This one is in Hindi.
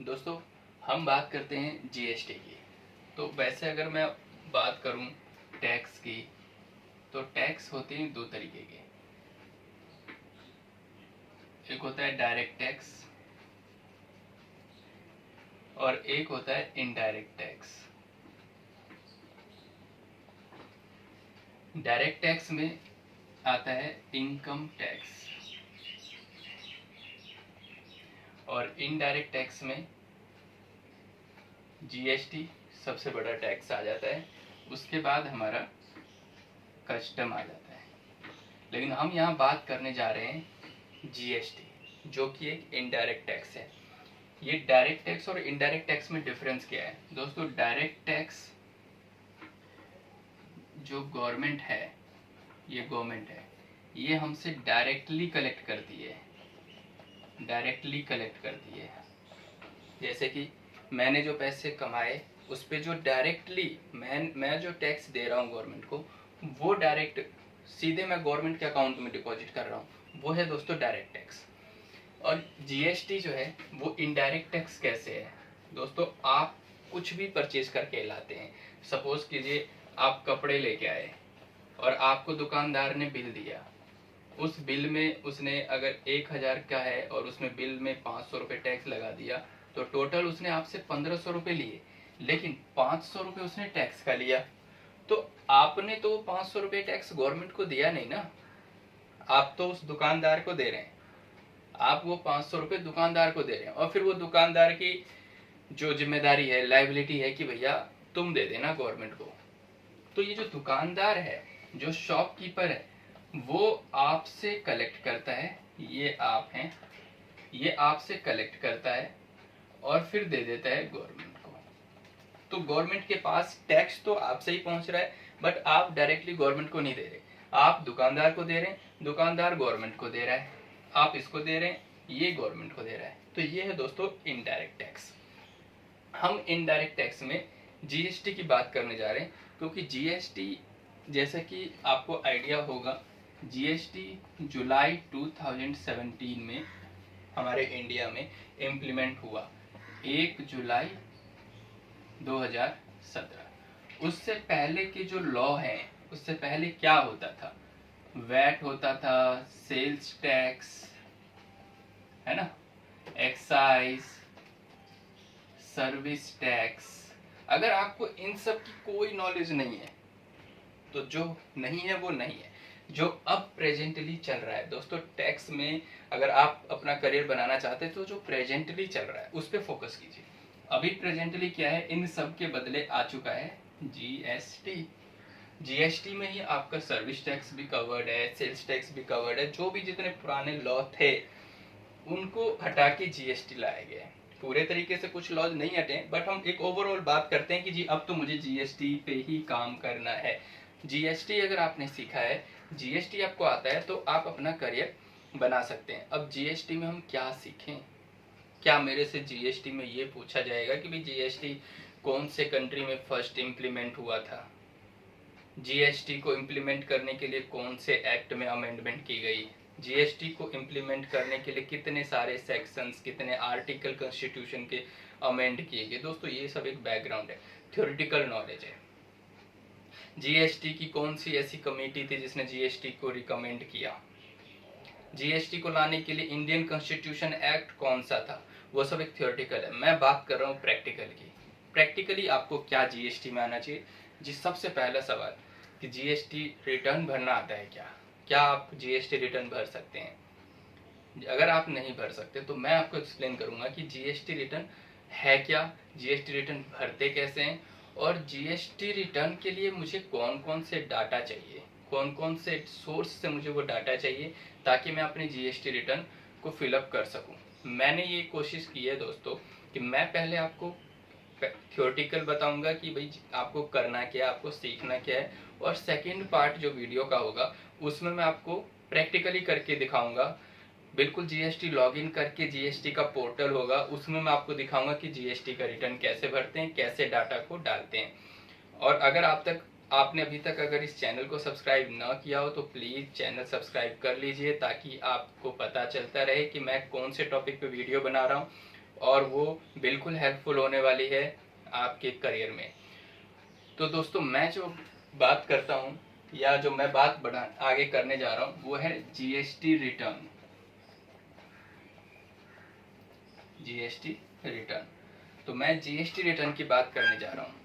दोस्तों, हम बात करते हैं जीएसटी की। तो वैसे अगर मैं बात करूं टैक्स की, तो टैक्स होते हैं दो तरीके के। एक होता है डायरेक्ट टैक्स और एक होता है इनडायरेक्ट टैक्स। डायरेक्ट टैक्स में आता है इनकम टैक्स और इनडायरेक्ट टैक्स में जीएसटी सबसे बड़ा टैक्स आ जाता है, उसके बाद हमारा कस्टम आ जाता है। लेकिन हम यहाँ बात करने जा रहे हैं जीएसटी, जो कि एक इनडायरेक्ट टैक्स है। ये डायरेक्ट टैक्स और इनडायरेक्ट टैक्स में डिफरेंस क्या है दोस्तों? डायरेक्ट टैक्स जो गवर्नमेंट है, ये हमसे डायरेक्टली कलेक्ट करती है। जैसे कि मैंने जो पैसे कमाए उस पे जो डायरेक्टली मैं जो टैक्स दे रहा हूँ गवर्नमेंट को, वो डायरेक्ट सीधे मैं गवर्नमेंट के अकाउंट में डिपॉजिट कर रहा हूँ, वो है दोस्तों डायरेक्ट टैक्स। और जीएसटी जो है वो इनडायरेक्ट टैक्स कैसे है दोस्तों? आप कुछ भी परचेज करके लाते हैं, सपोज कीजिए आप कपड़े लेके आए और आपको दुकानदार ने बिल दिया। उस बिल में उसने अगर 1000 का है और उसमें बिल में 500 रुपये टैक्स लगा दिया, तो टोटल उसने आपसे 1500 रुपये लिए, लेकिन 500 रुपये उसने टैक्स का लिया। तो आपने तो 500 रुपये टैक्स गवर्नमेंट को दिया नहीं ना, आप तो उस दुकानदार को दे रहे हैं। आप वो 500 रुपये दुकानदार को दे रहे हैं और फिर वो दुकानदार की जो जिम्मेदारी है, लाइबिलिटी है कि भैया तुम दे देना गवर्नमेंट को। तो ये जो दुकानदार है, जो शॉपकीपर है, वो आपसे कलेक्ट करता है, ये आप हैं, ये आपसे कलेक्ट करता है और फिर दे देता है गवर्नमेंट को। तो गवर्नमेंट के पास टैक्स तो आपसे ही पहुंच रहा है, बट आप डायरेक्टली गवर्नमेंट को नहीं दे रहे, आप दुकानदार को दे रहे हैं, दुकानदार गवर्नमेंट को दे रहा है, आप इसको दे रहे हैं, ये गवर्नमेंट को दे रहा है। तो ये है दोस्तों इनडायरेक्ट टैक्स। हम इनडायरेक्ट टैक्स में जीएसटी की बात करने जा रहे हैं, क्योंकि जीएसटी जैसा कि आपको आइडिया होगा, जीएसटी जुलाई 2017 में हमारे इंडिया में इम्प्लीमेंट हुआ, 1 जुलाई 2017। उससे पहले के जो लॉ हैं, उससे पहले क्या होता था? वैट होता था, सेल्स टैक्स, है ना, एक्साइज, सर्विस टैक्स। अगर आपको इन सब की कोई नॉलेज नहीं है, तो जो नहीं है वो नहीं है। जो अब प्रेजेंटली चल रहा है दोस्तों टैक्स में, अगर आप अपना करियर बनाना चाहते हैं तो जो प्रेजेंटली चल रहा है उस पर फोकस कीजिए। अभी प्रेजेंटली क्या है? इन सब के बदले आ चुका है जीएसटी। जीएसटी में ही आपका सर्विस टैक्स भी कवर्ड है, सेल्स टैक्स भी कवर्ड है। जो भी जितने पुराने लॉ थे उनको हटा के जीएसटी लाए गए। पूरे तरीके से कुछ लॉज नहीं हटे, बट हम एक ओवरऑल बात करते हैं कि जी अब तो मुझे जीएसटी पे ही काम करना है। जीएसटी अगर आपने सीखा है, जीएसटी आपको आता है, तो आप अपना करियर बना सकते हैं। अब जीएसटी में हम क्या सीखें? क्या मेरे से जीएसटी में ये पूछा जाएगा कि भाई जीएसटी कौन से कंट्री में फर्स्ट इम्प्लीमेंट हुआ था, जीएसटी को इम्प्लीमेंट करने के लिए कौन से एक्ट में अमेंडमेंट की गई, जीएसटी को इम्प्लीमेंट करने के लिए कितने सारे सेक्शंस, कितने आर्टिकल कॉन्स्टिट्यूशन के अमेंड किए गए। दोस्तों ये सब एक बैकग्राउंड है, थ्योरेटिकल नॉलेज है। जीएसटी की कौन सी ऐसी कमेटी थी जिसने जीएसटी को रिकमेंड किया, जीएसटी को लाने के लिए इंडियन कॉन्स्टिट्यूशन एक्ट कौन सा था, वो सब एक थ्योरेटिकल है। मैं बात कर रहा हूँ प्रैक्टिकल की। प्रैक्टिकली आपको क्या जीएसटी में आना चाहिए? जी सबसे पहला सवाल कि जीएसटी रिटर्न भरना आता है क्या? क्या आप जीएसटी रिटर्न भर सकते हैं? अगर आप नहीं भर सकते तो मैं आपको एक्सप्लेन करूंगा कि जीएसटी रिटर्न है क्या, जीएसटी रिटर्न भरते कैसे हैं, और जीएसटी रिटर्न के लिए मुझे कौन कौन से डाटा चाहिए, कौन कौन से सोर्स से मुझे वो डाटा चाहिए, ताकि मैं अपनी जीएसटी रिटर्न को फिलअप कर सकूं। मैंने ये कोशिश की है दोस्तों कि मैं पहले आपको थ्योरेटिकल बताऊंगा कि भाई आपको करना क्या है, आपको सीखना क्या है, और सेकंड पार्ट जो वीडियो का होगा उसमें मैं आपको प्रैक्टिकली करके दिखाऊंगा। बिल्कुल जीएसटी लॉगिन करके जीएसटी का पोर्टल होगा, उसमें मैं आपको दिखाऊंगा कि जीएसटी का रिटर्न कैसे भरते हैं, कैसे डाटा को डालते हैं। और अगर आपने अभी तक अगर इस चैनल को सब्सक्राइब ना किया हो तो प्लीज़ चैनल सब्सक्राइब कर लीजिए, ताकि आपको पता चलता रहे कि मैं कौन से टॉपिक पे वीडियो बना रहा हूँ। और वो बिल्कुल हेल्पफुल होने वाली है आपके करियर में। तो दोस्तों मैं जो बात करता हूँ या जो मैं बात बढ़ा आगे करने जा रहा हूँ वो है जीएसटी रिटर्न। जीएसटी रिटर्न, तो मैं जीएसटी रिटर्न की बात करने जा रहा हूँ।